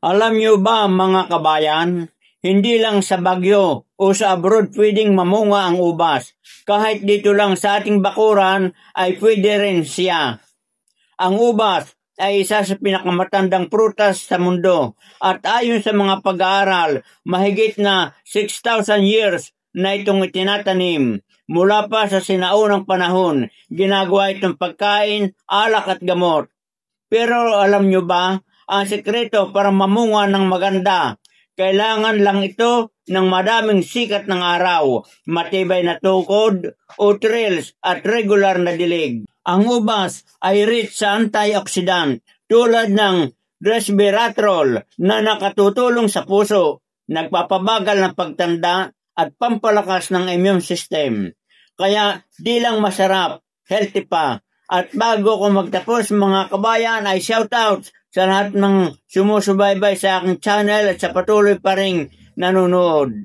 Alam niyo ba mga kabayan, hindi lang sa Bagyo o sa abroad pwedeng mamunga ang ubas. Kahit dito lang sa ating bakuran ay pwede rin siya. Ang ubas ay isa sa pinakamatandang prutas sa mundo at ayon sa mga pag-aaral, mahigit na 6,000 years na itong itinatanim. Mula pa sa sinaunang panahon, ginagawa itong pagkain, alak at gamot. Pero alam nyo ba, ang sekreto para mamunga ng maganda, kailangan lang ito ng madaming sikat ng araw, matibay na tukod, trails at regular na dilig. Ang ubas ay rich sa antioxidant tulad ng resveratrol na nakatutulong sa puso, nagpapabagal ng pagtanda at pampalakas ng immune system. Kaya di lang masarap, healthy pa. At bago ko magtapos mga kabayan ay shoutout sa lahat ng sumusubaybay sa aking channel at sa patuloy pa ring nanonood.